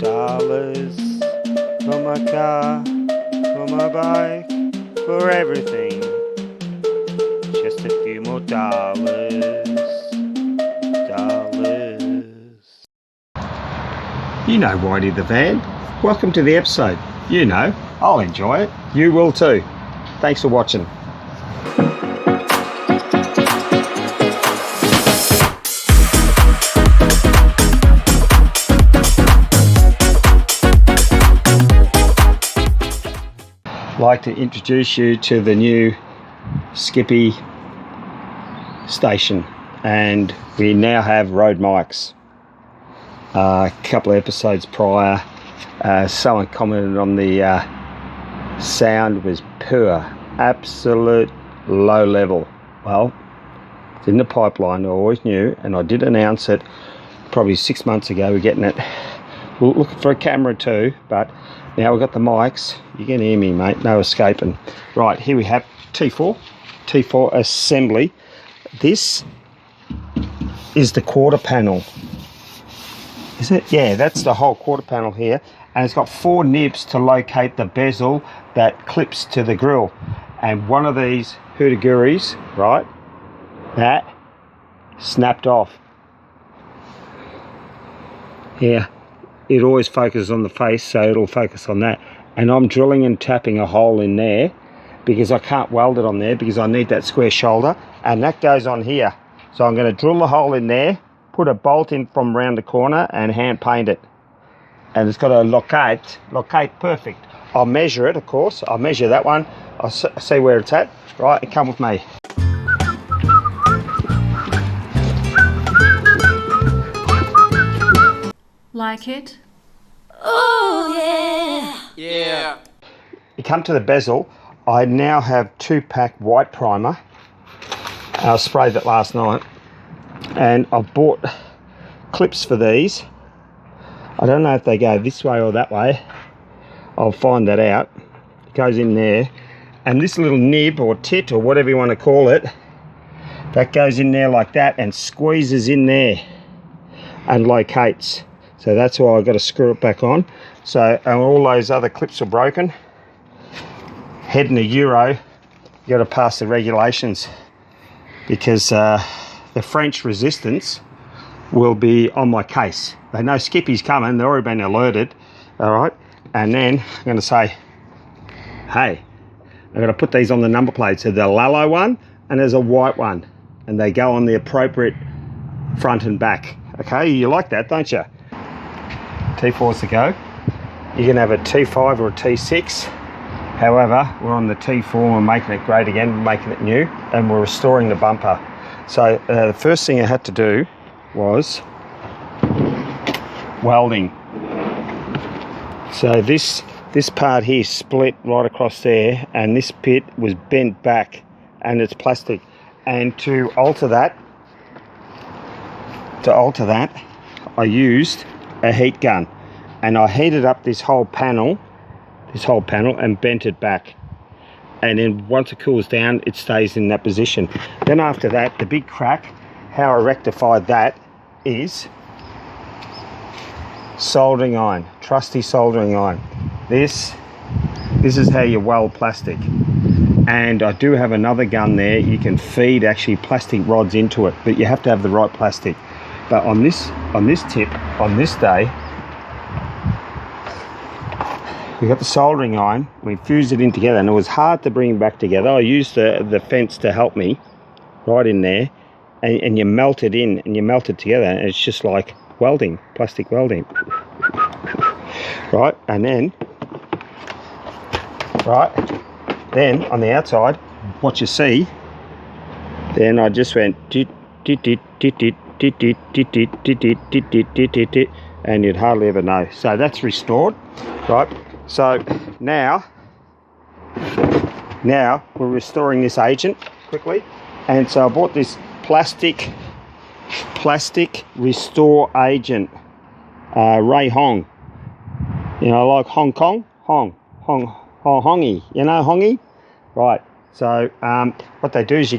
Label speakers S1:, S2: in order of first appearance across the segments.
S1: dollars for my car, for my bike, for everything. Just a few more dollars. You know Whitey the Van. Welcome to the episode. You know, I'll enjoy it. You will too. Thanks for watching. I'd like to introduce you to the new Skippy station, and we now have road mics. A couple of episodes prior, someone commented on the sound was poor, absolute low level. Well, it's in the pipeline, I always knew, and I did announce it probably 6 months ago. We're getting it. We're looking for a camera too, but now we've got the mics. You can hear me, mate, no escaping. Right, here we have T4 assembly. This is the quarter panel. Is it? Yeah, that's the whole quarter panel here, and it's got 4 nibs to locate the bezel that clips to the grill. And one of these hootagoories, right, that snapped off. Yeah, it always focuses on the face, so it'll focus on that. And I'm drilling and tapping a hole in there because I can't weld it on there because I need that square shoulder, and that goes on here. So I'm going to drill a hole in there, put a bolt in from round the corner and hand paint it. And it's got a locate perfect. I'll measure it, of course. I'll measure that one. I'll see where it's at. Right, come with me.
S2: Like it?
S3: Oh yeah!
S4: Yeah.
S1: You come to the bezel. I now have 2-pack white primer. I sprayed that last night, and I've bought clips for these. I don't know if they go this way or that way. I'll find that out. It goes in there, and this little nib or tit or whatever you want to call it, that goes in there like that and squeezes in there and locates. So that's why I've got to screw it back on. So, and all those other clips are broken. Heading to Euro, you got to pass the regulations, because the French resistance will be on my case. They know Skippy's coming, they've already been alerted, all right? And then I'm going to say, hey, I'm going to put these on the number plate. So there's a yellow one and there's a white one, and they go on the appropriate front and back. Okay, you like that, don't you? T4's to go. You can have a T5 or a T6. However, we're on the T4, we're making it great again, we're making it new, and we're restoring the bumper. So the first thing I had to do was welding. So this part here split right across there, and this bit was bent back, and it's plastic. And to alter that, I used a heat gun, and I heated up this whole panel and bent it back, and then once it cools down it stays in that position. Then after that, the big crack, how I rectified that is soldering iron, trusty soldering iron. This is how you weld plastic. And I do have another gun there. You can feed actually plastic rods into it, but you have to have the right plastic. But on this tip, on this day, we got the soldering iron, we fused it in together, and it was hard to bring back together. I used the fence to help me right in there, and you melt it in and you melt it together, and it's just like welding, plastic welding. Right, and then on the outside, what you see, then I just went and you'd hardly ever know. So that's restored, right? So now we're restoring this agent quickly, and so I bought this plastic restore agent, Ray Hong. You know, like Hong Kong, Hongy. You know Hongy, right? So what they do is they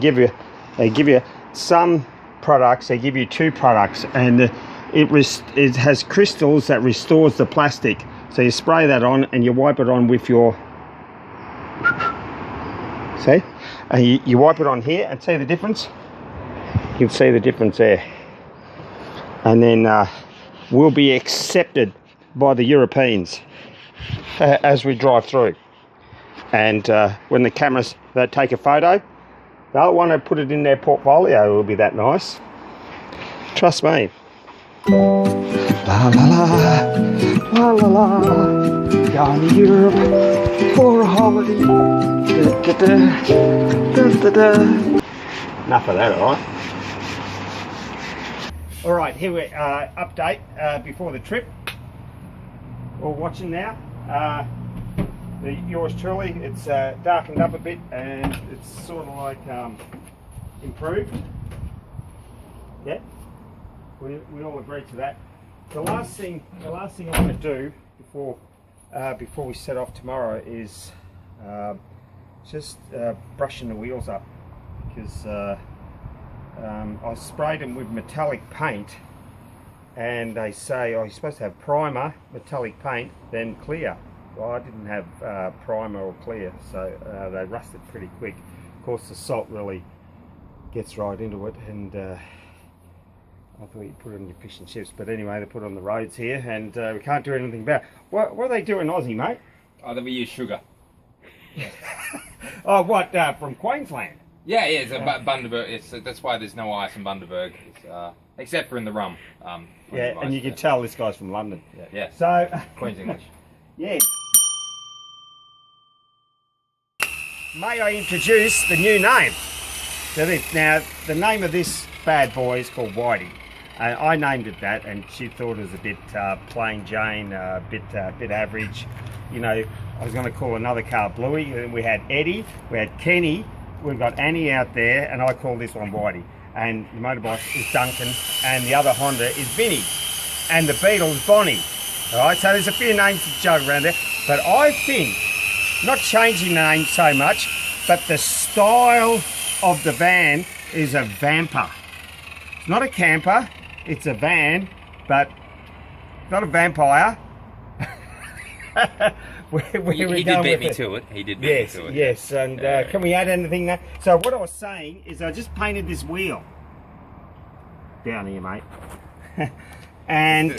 S1: give you some products. They give you 2 products, and it has crystals that restores the plastic. So you spray that on and you wipe it on with your, see? And you wipe it on here and see the difference? You can see the difference there. And then we'll be accepted by the Europeans as we drive through. And when the cameras that take a photo, they'll want to put it in their portfolio. It will be that nice. Trust me. La la la, la la la, going to Europe for a holiday. Da, da, da, da, da. Enough of that, alright? Alright, here we update before the trip. We're watching now. Yours truly, it's darkened up a bit and it's sort of like improved. Yeah, we all agree to that. The last thing I want to do before we set off tomorrow is just brushing the wheels up, because I sprayed them with metallic paint, and they say, oh, you're supposed to have primer, metallic paint, then clear. Well, I didn't have primer or clear, so they rusted pretty quick. Of course, the salt really gets right into it, and I thought you put it on your fish and chips, but anyway, they put it on the roads here, and we can't do anything about it. What do they do in Aussie, mate?
S2: Oh, then we use sugar.
S1: Oh, what, from Queensland?
S2: Yeah, it's a Bundaberg. That's why there's no ice in Bundaberg, except for in the rum.
S1: Yeah, and you can tell this guy's from London.
S2: Yeah.
S1: So,
S2: Queen's English.
S1: Yeah. May I introduce the new name? Now, the name of this bad boy is called Whitey. I named it that, and she thought it was a bit plain Jane, a bit average. You know, I was going to call another car Bluey, and we had Eddie, we had Kenny, we've got Annie out there, and I call this one Whitey. And the motorbike is Duncan, and the other Honda is Vinny, and the Beetle is Bonnie. All right, so there's a few names to jug around there, but I think, not changing the name so much, but the style of the van is a vamper. It's not a camper, it's a van, but not a vampire.
S2: He did beat me to it. He did beat me to it.
S1: Yes, and can we add anything there? So what I was saying is I just painted this wheel down here, mate. And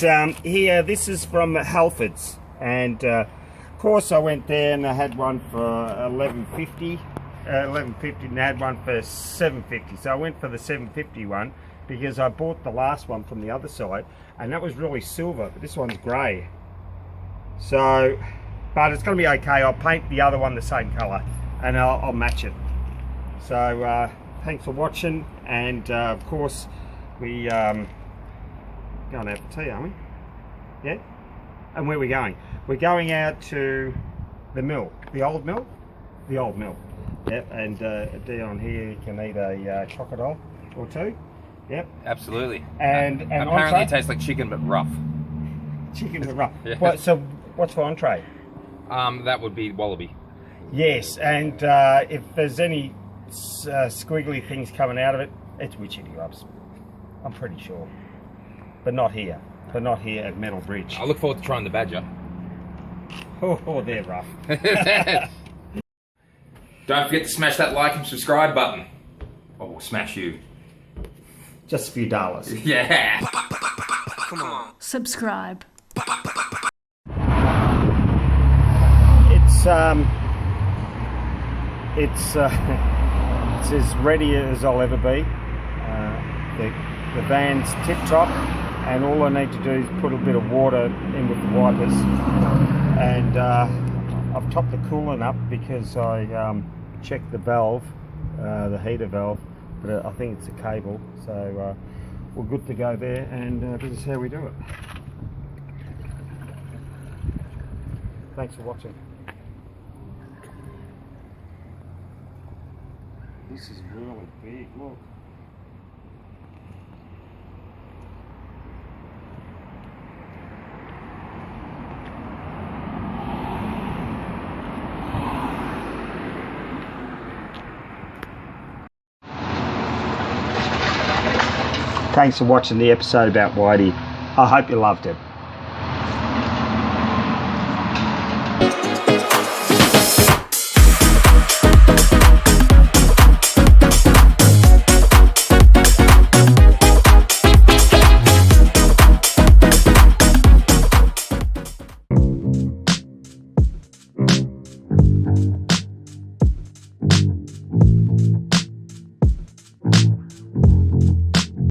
S1: here, this is from Halfords, and of course I went there and I had one for $11.50, and I had one for $7.50. So I went for the $7.50 one because I bought the last one from the other side, and that was really silver, but this one's grey. So, but it's going to be okay. I'll paint the other one the same colour, and I'll match it. So thanks for watching, and of course we going out for tea, aren't we? Yeah. And where are we going? We're going out to the mill, the old mill. Yep. And Dion here can eat a crocodile or two. Yep.
S2: Absolutely.
S1: And
S2: apparently it tastes like chicken but rough.
S1: Chicken but rough.
S2: Yeah.
S1: So what's for entree?
S2: That would be wallaby.
S1: Yes, and if there's any squiggly things coming out of it, it's witchetty grubs. I'm pretty sure. But not here. But not here at Metal Bridge.
S2: I look forward to trying the badger.
S1: Oh, they're rough.
S2: Don't forget to smash that like and subscribe button. Or we'll smash you.
S1: Just a few dollars.
S2: Yeah.
S3: Come on. Subscribe.
S1: It's as ready as I'll ever be. The van's tip top, and all I need to do is put a bit of water in with the wipers, and I've topped the coolant up because I checked the valve, the heater valve, but I think it's a cable, so we're good to go there, and this is how we do it. Thanks for watching. This is really big, look. Thanks for watching the episode about Whitey. I hope you loved it.